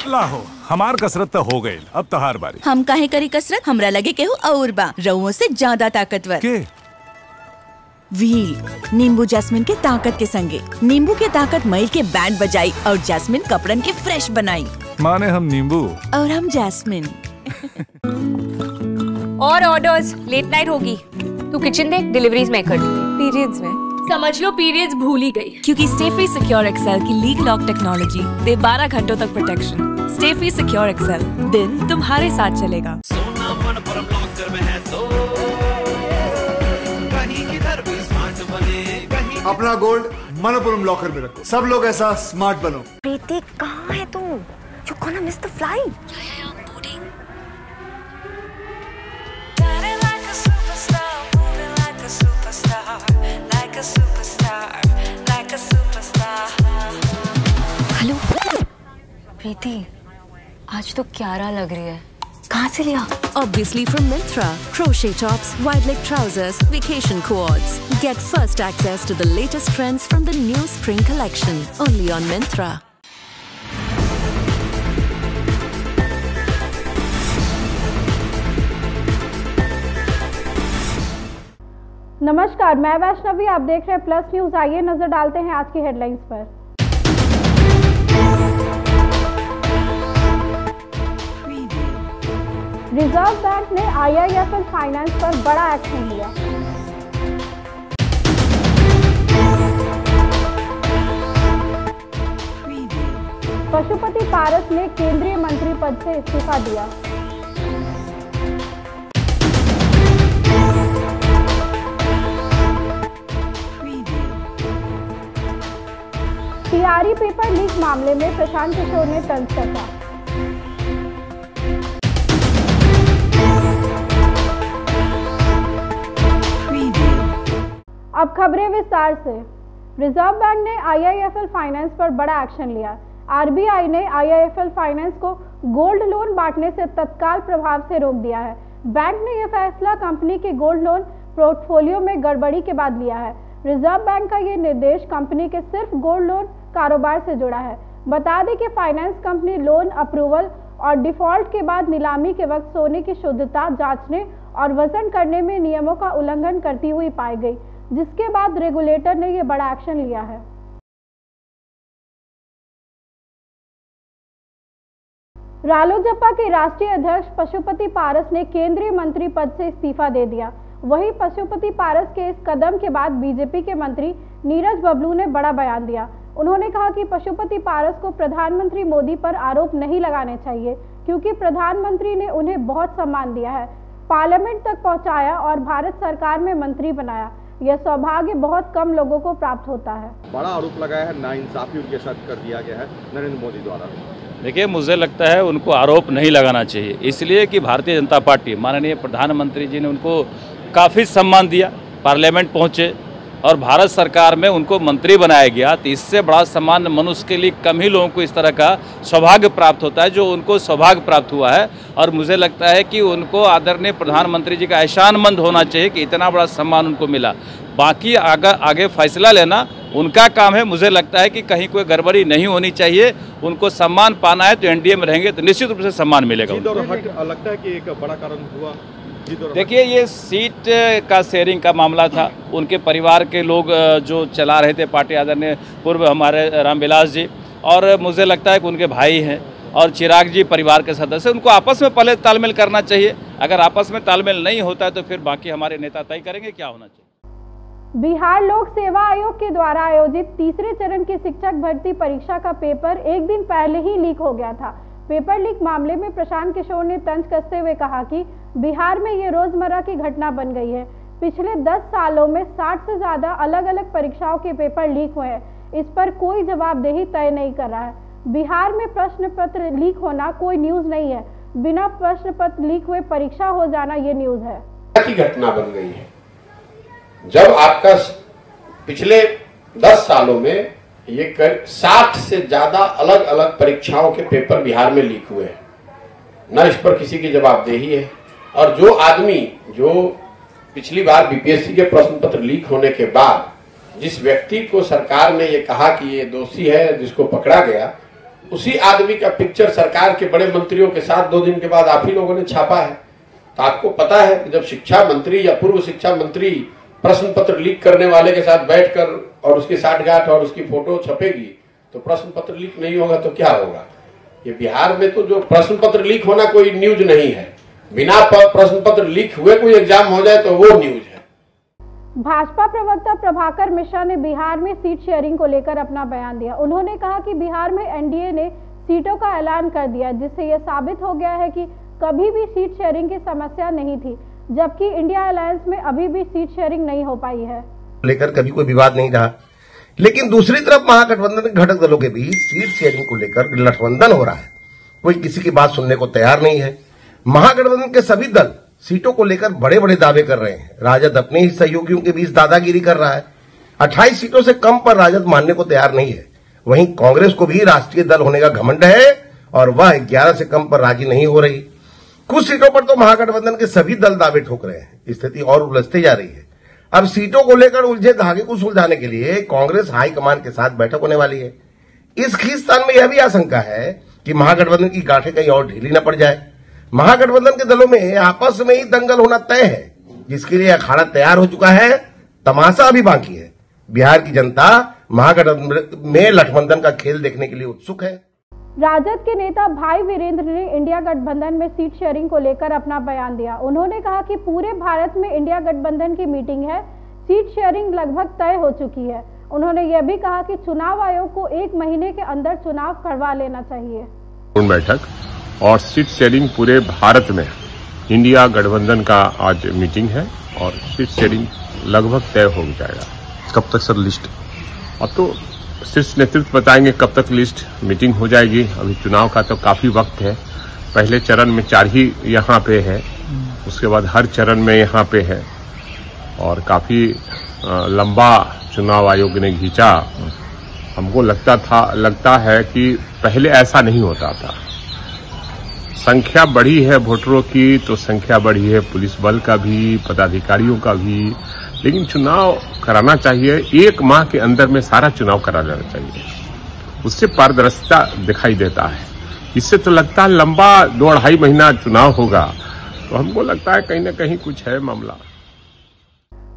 लाहो हमार कसरत तो हो गई, अब तहार बारी। हम काहे करी कसरत? हमरा लगे केहू और बा रउओं से ज्यादा ताकतवर के? व्हील नींबू जैस्मिन के ताकत के संगे। नींबू के ताकत मईल के बैंड बजाई और जैस्मिन कपड़न के फ्रेश बनाई। माने हम नींबू और हम जैस्मिन। और ऑर्डर्स, लेट नाइट होगी। तू किचन देख, डिलीवरीज मैं कर दूंगी। पीरियड्स में समझ लो पीरियड्स भूल ही गई। क्योंकि स्टे फ्री सिक्योर एक्सेल की लीग लॉक टेक्नोलॉजी दे 12 घंटों तक protection. Stayfree secure XL, दिन तुम्हारे साथ चलेगा। सोना मनपुरम लॉकर में है तो कहीं किधर भी स्मार्ट बने, कहीं अपना गोल्ड मनपुरम लॉकर में रखो। सब लोग ऐसा स्मार्ट बनो। प्रीति कहाँ है तू? You gonna miss the flight? Hello Preeti, आज तो क्यारा लग रही है। कहाँ से लिया? Obviously from Myntra. Crochet tops, wide leg trousers, vacation quads. Get first access to the latest trends from the new spring collection. Only on Myntra. नमस्कार, मैं वैष्णवी, आप देख रहे हैं प्लस न्यूज। आइए नजर डालते हैं आज की हेडलाइंस पर। रिजर्व बैंक ने IIFL फाइनेंस पर बड़ा एक्शन लिया। पशुपति पारस ने केंद्रीय मंत्री पद से इस्तीफा दिया। TRE पेपर लीक मामले में प्रशांत किशोर ने तंज कसा। अब खबरें विस्तार से। रिजर्व बैंक ने IIFL फाइनेंस पर बड़ा एक्शन लिया। RBI ने IIFL फाइनेंस को गोल्ड लोन बांटने से तत्काल प्रभाव से रोक दिया है। बैंक ने यह फैसला कंपनी के गोल्ड लोन पोर्टफोलियो में गड़बड़ी के बाद लिया है। रिजर्व बैंक का ये निर्देश कंपनी के सिर्फ गोल्ड लोन कारोबार से जुड़ा है। बता दें कि फाइनेंस कंपनी लोन अप्रूवल और डिफॉल्ट के बाद नीलामी के वक्त सोने की शुद्धता जांचने और वजन करने में नियमों का उल्लंघन करती हुई पाई गई, जिसके बाद रेगुलेटर ने यह बड़ा एक्शन लिया है। रालोजपा के राष्ट्रीय अध्यक्ष पशुपति पारस ने केंद्रीय मंत्री पद से इस्तीफा दे दिया। वहीं पशुपति पारस के इस कदम के बाद बीजेपी के मंत्री नीरज बबलू ने बड़ा बयान दिया। उन्होंने कहा कि पशुपति पारस को प्रधानमंत्री मोदी पर आरोप नहीं लगाने चाहिए, क्योंकि प्रधानमंत्री ने उन्हें बहुत सम्मान दिया है, पार्लियामेंट तक पहुंचाया और भारत सरकार में मंत्री बनाया। यह सौभाग्य बहुत कम लोगों को प्राप्त होता है। बड़ा आरोप लगाया है, नाइंसाफी उनके साथ कर दिया गया है नरेंद्र मोदी द्वारा। देखिए, मुझे लगता है उनको आरोप नहीं लगाना चाहिए, इसलिए कि भारतीय जनता पार्टी, माननीय प्रधानमंत्री जी ने उनको काफ़ी सम्मान दिया, पार्लियामेंट पहुँचे और भारत सरकार में उनको मंत्री बनाया गया। तो इससे बड़ा सम्मान मनुष्य के लिए कम ही लोगों को इस तरह का सौभाग्य प्राप्त होता है जो उनको सौभाग्य प्राप्त हुआ है। और मुझे लगता है कि उनको आदरणीय प्रधानमंत्री जी का एहसानमंद होना चाहिए कि इतना बड़ा सम्मान उनको मिला। बाकी आगे फैसला लेना उनका काम है। मुझे लगता है कि कहीं कोई गड़बड़ी नहीं होनी चाहिए। उनको सम्मान पाना है तो एनडीए में रहेंगे तो निश्चित रूप से सम्मान मिलेगा। लगता है कि एक बड़ा कारण हुआ। देखिए, ये सीट का शेयरिंग का मामला था। उनके परिवार के लोग जो चला रहे थे पार्टी, आदरणीय पूर्व हमारे रामविलास जी, और मुझे लगता है कि उनके भाई हैं और चिराग जी परिवार के सदस्य, उनको आपस में पहले तालमेल करना चाहिए। अगर आपस में तालमेल नहीं होता है तो फिर बाकी हमारे नेता तय करेंगे क्या होना चाहिए। बिहार लोक सेवा आयोग के द्वारा आयोजित तीसरे चरण की शिक्षक भर्ती परीक्षा का पेपर एक दिन पहले ही लीक हो गया था। पेपर लीक मामले में प्रशांत किशोर ने तंज कसते हुए कहा कि बिहार में ये रोजमर्रा की घटना बन गई है। पिछले 10 सालों में 60 से ज्यादा अलग अलग परीक्षाओं के पेपर लीक हुए हैं। इस पर कोई जवाबदेही तय नहीं कर रहा है। बिहार में प्रश्न पत्र लीक होना कोई न्यूज नहीं है, बिना प्रश्न पत्र लीक हुए परीक्षा हो जाना ये न्यूज है। की घटना बन गई है। जब आपका पिछले 10 सालों में ये 60 से ज्यादा अलग अलग परीक्षाओं के पेपर बिहार में लीक हुए हैं, न इस पर किसी की जवाबदेही है। और जो आदमी जो पिछली बार बीपीएससी के प्रश्न पत्र लीक होने के बाद जिस व्यक्ति को सरकार ने ये कहा कि ये दोषी है, जिसको पकड़ा गया, उसी आदमी का पिक्चर सरकार के बड़े मंत्रियों के साथ 2 दिन के बाद आप ही लोगों ने छापा है। तो आपको पता है कि जब शिक्षा मंत्री या पूर्व शिक्षा मंत्री प्रश्न पत्र लीक करने वाले के साथ बैठकर और उसकी साठगांठ और उसकी फोटो छपेगी तो प्रश्न पत्र लीक नहीं होगा तो क्या होगा। ये बिहार में तो जो प्रश्न पत्र लीक होना कोई न्यूज नहीं है, बिना प्रश्न पत्र लीक हुए कोई एग्जाम हो जाए तो वो न्यूज है। भाजपा प्रवक्ता प्रभाकर मिश्रा ने बिहार में सीट शेयरिंग को लेकर अपना बयान दिया। उन्होंने कहा कि बिहार में एनडीए ने सीटों का ऐलान कर दिया, जिससे यह साबित हो गया है कि कभी भी सीट शेयरिंग की समस्या नहीं थी, जबकि इंडिया अलायंस में अभी भी सीट शेयरिंग नहीं हो पाई है। लेकर कभी कोई विवाद नहीं रहा, लेकिन दूसरी तरफ महागठबंधन के घटक दलों के बीच सीट शेयरिंग को लेकर गठबंधन हो रहा है। कोई किसी की बात सुनने को तैयार नहीं है। महागठबंधन के सभी दल सीटों को लेकर बड़े बड़े दावे कर रहे हैं। राजद अपने ही सहयोगियों के बीच दादागिरी कर रहा है। 28 सीटों से कम पर राजद मानने को तैयार नहीं है। वहीं कांग्रेस को भी राष्ट्रीय दल होने का घमंड है और वह 11 से कम पर राजी नहीं हो रही। कुछ सीटों पर तो महागठबंधन के सभी दल दावे ठोक रहे हैं। स्थिति और उलझती जा रही है। अब सीटों को लेकर उलझे धागे को सुलझाने के लिए कांग्रेस हाईकमान के साथ बैठक होने वाली है। इस खींचतान में यह भी आशंका है कि महागठबंधन की गांठें कहीं और ढीली न पड़ जाए। महागठबंधन के दलों में आपस में ही दंगल होना तय है, जिसके लिए अखाड़ा तैयार हो चुका है। तमाशा अभी बाकी है। बिहार की जनता महागठबंधन में गठबंधन का खेल देखने के लिए उत्सुक है। राजद के नेता भाई वीरेंद्र ने इंडिया गठबंधन में सीट शेयरिंग को लेकर अपना बयान दिया। उन्होंने कहा कि पूरे भारत में इंडिया गठबंधन की मीटिंग है, सीट शेयरिंग लगभग तय हो चुकी है। उन्होंने यह भी कहा कि चुनाव आयोग को 1 महीने के अंदर चुनाव करवा लेना चाहिए। बैठक और सीट शेयरिंग पूरे भारत में इंडिया गठबंधन का आज मीटिंग है और सीट शेयरिंग लगभग तय हो जाएगा। कब तक सर लिस्ट? अब तो शीर्ष नेतृत्व बताएंगे कब तक लिस्ट मीटिंग हो जाएगी। अभी चुनाव का तो काफी वक्त है। पहले चरण में 4 ही यहाँ पे है, उसके बाद हर चरण में यहाँ पे है और काफी लंबा चुनाव आयोग ने खींचा। हमको लगता है कि पहले ऐसा नहीं होता था। संख्या बढ़ी है वोटरों की तो संख्या बढ़ी है पुलिस बल का भी, पदाधिकारियों का भी, लेकिन चुनाव कराना चाहिए। 1 माह के अंदर में सारा चुनाव करा जाना चाहिए। उससे पारदर्शिता दिखाई देता है। इससे तो लगता है लंबा 2-2.5 महीना चुनाव होगा, तो हमको लगता है कहीं न कहीं कुछ है मामला।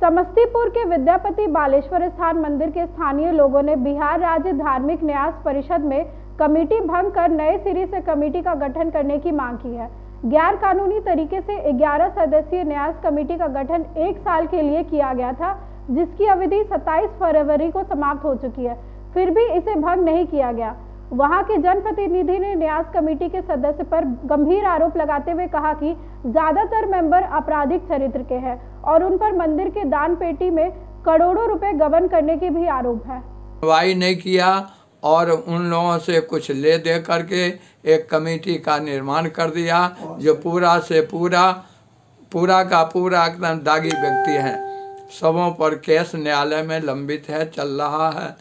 समस्तीपुर के विद्यापति बालेश्वर स्थान मंदिर के स्थानीय लोगों ने बिहार राज्य धार्मिक न्यास परिषद में कमेटी भंग कर नए सिरे से कमेटी का गठन करने की मांग की है। गैर कानूनी तरीके से 11 सदस्यीय न्यास कमेटी का गठन 1 साल के लिए किया गया था, जिसकी अवधि 27 फरवरी को समाप्त हो चुकी है। फिर भी इसे भंग नहीं किया गया। वहां के जनप्रतिनिधि ने न्यास कमेटी के सदस्य पर गंभीर आरोप लगाते हुए कहा कि ज्यादातर मेंबर आपराधिक चरित्र के हैं और उन पर मंदिर के दान पेटी में करोड़ों रुपए गबन करने के भी आरोप है। सुनवाई नहीं किया और उन लोगों से कुछ ले दे करके एक कमेटी का निर्माण कर दिया, जो पूरा से पूरा का पूरा एकदम दागी व्यक्ति हैं। सबों पर केस न्यायालय में लंबित है, चल रहा है।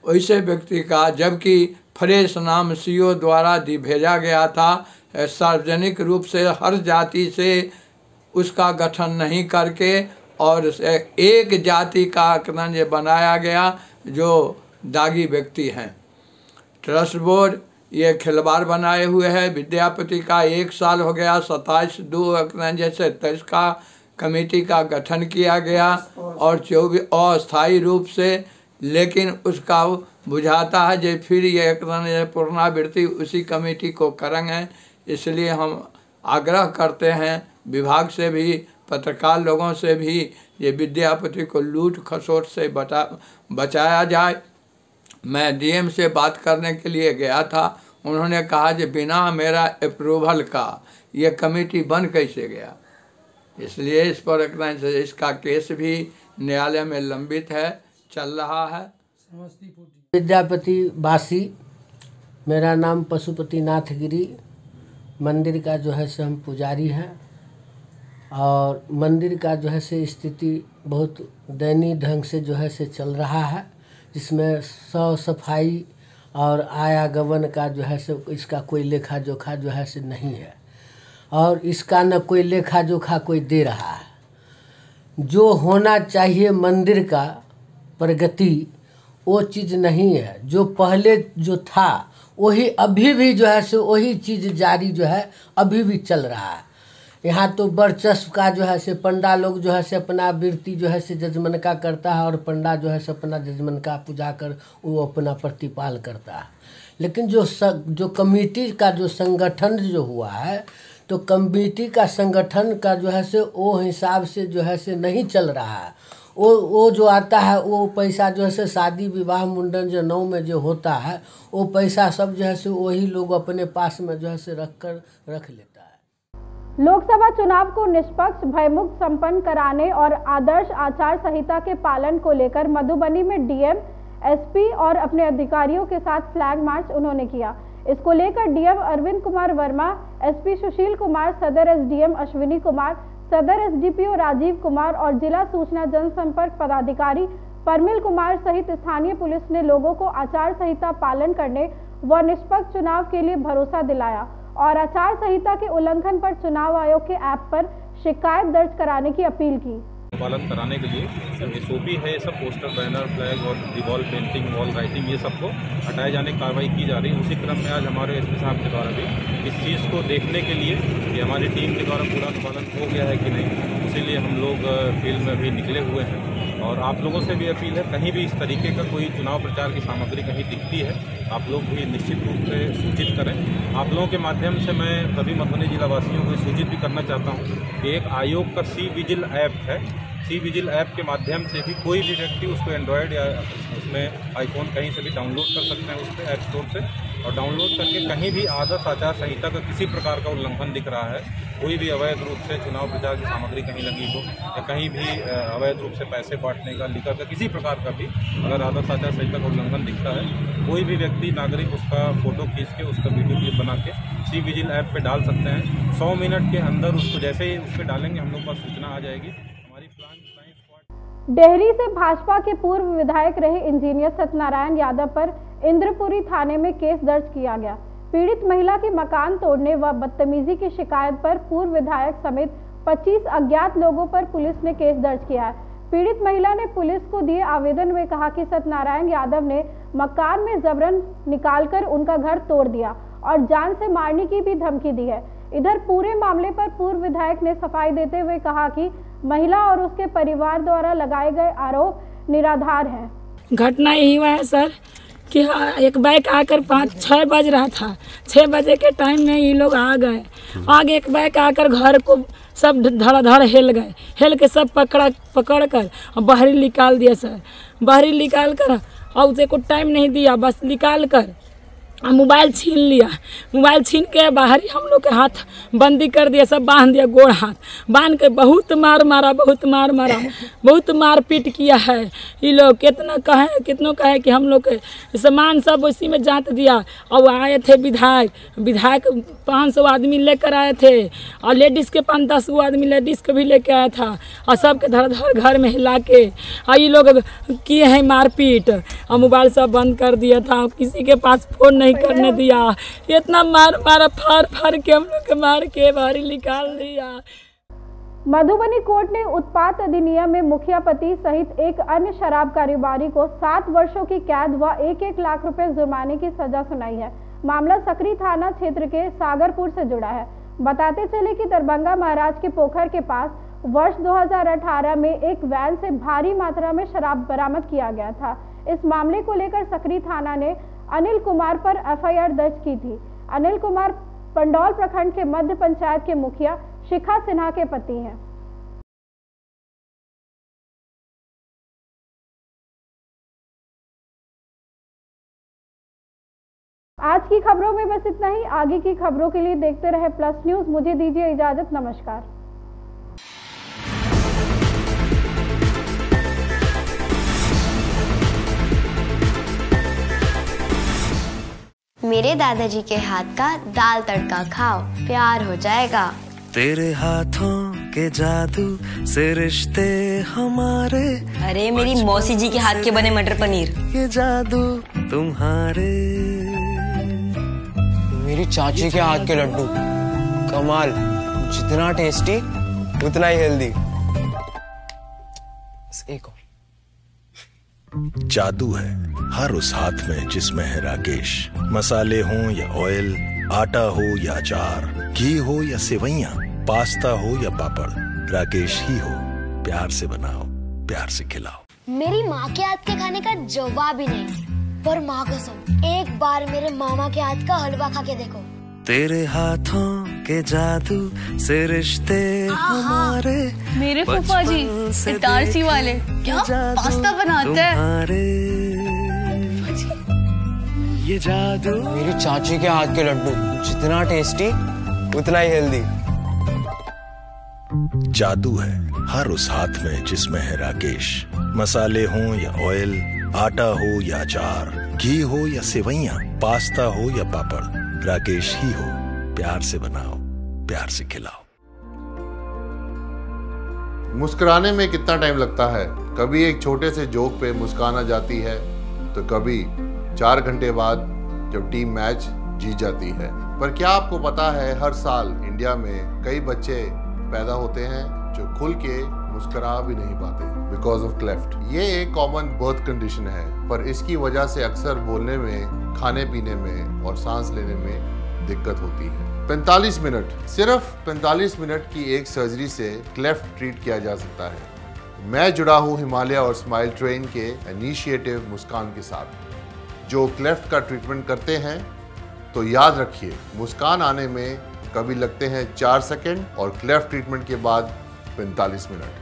वैसे व्यक्ति का, जबकि फ्रेश नाम सीओ द्वारा भेजा गया था, सार्वजनिक रूप से हर जाति से उसका गठन नहीं करके और एक जाति का ये बनाया गया जो दागी व्यक्ति हैं। ट्रस्ट बोर्ड ये खिलवाड़ बनाए हुए है। विद्यापति का 1 साल हो गया, 27/2/23 का कमेटी का गठन किया गया और 24 अस्थायी रूप से, लेकिन उसका बुझाता है जो फिर ये पुनरावृत्ति उसी कमेटी को करेंगे। इसलिए हम आग्रह करते हैं विभाग से भी, पत्रकार लोगों से भी, ये विद्यापति को लूट खसोट से बचाया जाए। मैं डीएम से बात करने के लिए गया था। उन्होंने कहा कि बिना मेरा अप्रूवल का ये कमेटी बन कैसे गया। इसलिए इस पर इसका केस भी न्यायालय में लंबित है, चल रहा है। विद्यापति वासी, मेरा नाम पशुपति नाथ गिरी, मंदिर का जो है से हम पुजारी हैं और मंदिर का जो है से स्थिति बहुत दयनीय ढंग से जो है से चल रहा है, जिसमें सफाई और आयागमन का जो है से इसका कोई लेखा जोखा जो है से नहीं है और इसका न कोई लेखा जोखा कोई दे रहा है। जो होना चाहिए मंदिर का प्रगति वो चीज़ नहीं है। जो पहले जो था वही अभी भी जो है सो वही चीज़ जारी जो है अभी भी चल रहा है। यहाँ तो वर्चस्व का जो है से पंडा लोग जो है से अपना वृत्ति जो है से जजमन का करता है और पंडा जो है से अपना जजमन का पूजा कर वो अपना प्रतिपाल करता है। लेकिन जो कमेटी का जो संगठन जो हुआ है तो कमेटी का संगठन का जो है से वो हिसाब से जो है से नहीं चल रहा है। वो जो आता है वो पैसा जो है से शादी विवाह मुंडन जनेऊ में जो होता है वो पैसा सब जो है से वही लोग अपने पास में जो है से रख लेता है। लोकसभा चुनाव को निष्पक्ष भयमुक्त संपन्न कराने और आदर्श आचार संहिता के पालन को लेकर मधुबनी में डीएम, एसपी और अपने अधिकारियों के साथ फ्लैग मार्च उन्होंने किया। इसको लेकर डीएम अरविंद कुमार वर्मा, एसपी सुशील कुमार, सदर एसडीएम अश्विनी कुमार, सदर एसडीपीओ राजीव कुमार और जिला सूचना जनसंपर्क पदाधिकारी परमिल कुमार सहित स्थानीय पुलिस ने लोगों को आचार संहिता पालन करने व निष्पक्ष चुनाव के लिए भरोसा दिलाया और आचार संहिता के उल्लंघन पर चुनाव आयोग के ऐप पर शिकायत दर्ज कराने की अपील की। पालन कराने के लिए एसओपी है, सब पोस्टर, बैनर, फ्लैग और वॉल पेंटिंग, वॉल राइटिंग, ये सबको हटाए जाने की कार्रवाई की जा रही है। उसी क्रम में आज हमारे एसपी साहब के द्वारा भी इस चीज़ को देखने के लिए कि हमारी टीम के द्वारा पूरा पालन हो गया है कि नहीं, इसीलिए हम लोग फील्ड में भी निकले हुए हैं। और आप लोगों से भी अपील है, कहीं भी इस तरीके का कोई चुनाव प्रचार की सामग्री कहीं दिखती है, आप लोग भी निश्चित रूप से सूचित करें। आप लोगों के माध्यम से मैं सभी मधुबनी जिलावासियों को सूचित भी करना चाहता हूं कि एक आयोग का सी विजिल ऐप है। सी विजिल ऐप के माध्यम से भी कोई भी व्यक्ति उसको एंड्रॉयड या उसमें आईफोन कहीं से भी डाउनलोड कर सकते हैं, उससे ऐप स्टोर से, और डाउनलोड करके कहीं भी आदर्श आचार संहिता का किसी प्रकार का उल्लंघन दिख रहा है, कोई भी अवैध रूप से चुनाव प्रचार की सामग्री कहीं लगी हो या कहीं भी अवैध रूप से पैसे बांटने का, लिखा का, किसी प्रकार का भी अगर आदर्श आचार संहिता का उल्लंघन दिखता है, कोई भी व्यक्ति नागरिक उसका फोटो खींच के उसका वीडियो क्लिप बना के सी विजिल ऐप पे डाल सकते हैं। 100 मिनट के अंदर उसको जैसे ही उस पर डालेंगे हम लोग पास सूचना आ जाएगी। डेहरी से भाजपा के पूर्व विधायक रहे इंजीनियर सत्यनारायण यादव पर इंद्रपुरी थाने में केस दर्ज किया गया। पीड़ित महिला की मकान तोड़ने व बदतमीजी की शिकायत पर पूर्व विधायक समेत 25 अज्ञात लोगों पर पुलिस ने केस दर्ज किया है। पीड़ित महिला ने पुलिस को दिए आवेदन में कहा कि सत्यनारायण यादव ने मकान में जबरन निकालकर उनका घर तोड़ दिया और जान से मारने की भी धमकी दी है। इधर पूरे मामले पर पूर्व विधायक ने सफाई देते हुए कहा कि महिला और उसके परिवार द्वारा लगाए गए आरोप निराधार हैं। घटना यही हुआ है सर कि एक बाइक आकर 5-6 बज रहा था, 6 बजे के टाइम में ये लोग आ गए। आगे एक बाइक आकर घर को सब धड़ाधड़ हिल गए, हिल के सब पकड़ कर बाहरी निकाल दिया सर। बाहरी निकाल कर और उसे को टाइम नहीं दिया, बस निकाल कर मोबाइल छीन लिया। मोबाइल छीन के बाहर हम लोग के हाथ बंदी कर दिया, सब बांध दिया, गोड़ हाथ बांध के बहुत मार मारा, बहुत मार पीट किया है। ये लोग कितनों कहे कि हम लोग के सामान सब उसी में जांच दिया। और आए थे विधायक 500 आदमी लेकर आए थे और लेडीज़ के 5-10 आदमी लेडीज़ को भी लेके आया था और सबके धड़ घर में हिला के और ये लोग किए हैं मारपीट और मोबाइल सब बंद कर दिया था, किसी के पास फोन नहीं करने दिया। इतना मारा फाड़ के हम लोग के मार के बाहर निकाल दिया। मधुबनी कोर्ट ने उत्पाद अधिनियम में मुखिया पति सहित एक अन्य शराब कारोबारी को 7 वर्षों की कैद व 1-1 लाख रुपए जुर्माने की सजा सुनाई है। मामला सकरी थाना क्षेत्र के सागरपुर से जुड़ा है। बताते चले कि दरभंगा महाराज के पोखर के पास वर्ष 2018 में एक वैन से भारी मात्रा में शराब बरामद किया गया था। इस मामले को लेकर सकरी थाना ने अनिल कुमार पर एफआईआर दर्ज की थी। अनिल कुमार पंडौल प्रखंड के मध्य पंचायत के मुखिया शिखा सिन्हा के पति हैं। आज की खबरों में बस इतना ही। आगे की खबरों के लिए देखते रहे प्लस न्यूज। मुझे दीजिए इजाजत, नमस्कार। मेरे दादाजी के हाथ का दाल तड़का खाओ, प्यार हो जाएगा। तेरे हाथों के जादू से रिश्ते हमारे। अरे मेरी मौसी जी के हाथ के बने मटर पनीर। ये जादू तुम्हारे। मेरी चाची के हाथ के लड्डू कमाल, जितना टेस्टी उतना ही हेल्दी। एक और। जादू है हर उस हाथ में जिसमें है राकेश। मसाले हों या ऑयल, आटा हो या अचार, घी हो या सेवइयां, पास्ता हो या पापड़, राकेश ही हो। प्यार से बनाओ, प्यार से खिलाओ। मेरी माँ के हाथ के खाने का जवाब ही नहीं, पर माँ कसम एक बार मेरे मामा के हाथ का हलवा खा के देखो। तेरे हाथों के जादू से रिश्ते हमारे। मेरे फूफा जी इटारसी वाले क्या पास्ता बनाते हैं। ये जादू मेरी चाची के हाथ के लड्डू, जितना टेस्टी उतना ही हेल्दी। जादू है हर उस हाथ में जिसमें है राकेश। मसाले हों या ऑयल, आटा हो या अचार, घी हो या सेवइयां, पास्ता हो या पापड़, राकेश ही हो। प्यार से बनाओ, प्यार से खिलाओ। मुस्कुराने में कितना टाइम लगता है। कभी एक छोटे से जोक पे मुस्कान आ जाती है, तो कभी 4 घंटे बाद जब टीम मैच जीत जाती है। पर क्या आपको पता है हर साल इंडिया में कई बच्चे पैदा होते हैं जो खुल के मुस्कुरा भी नहीं पाते बिकॉज ऑफ क्लेफ्ट। ये एक कॉमन बर्थ कंडीशन है, पर इसकी वजह से अक्सर बोलने में, खाने पीने में और सांस लेने में दिक्कत होती है। 45 मिनट, सिर्फ 45 मिनट की एक सर्जरी से क्लेफ्ट ट्रीट किया जा सकता है। मैं जुड़ा हूँ हिमालय और स्माइल ट्रेन के इनिशिएटिव मुस्कान के साथ, जो क्लेफ्ट का ट्रीटमेंट करते हैं। तो याद रखिए, मुस्कान आने में कभी लगते हैं 4 सेकंड और क्लेफ्ट ट्रीटमेंट के बाद 45 मिनट।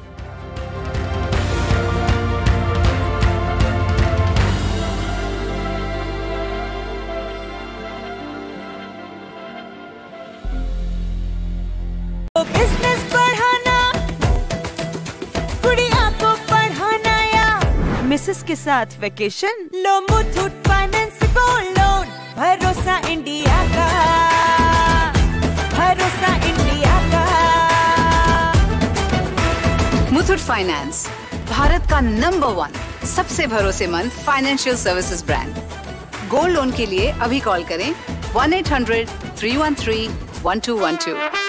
बिजनेस बढ़ाना, गुड़िया को पढ़ाना या मिसेस के साथ वेकेशन, लो मुथूट फाइनेंस गोल्ड लोन। भरोसा इंडिया का, भरोसा इंडिया का। मुथूट फाइनेंस, भारत का नंबर 1 सबसे भरोसेमंद financial services brand. Gold loan के लिए अभी कॉल करें 1-800-313-1212।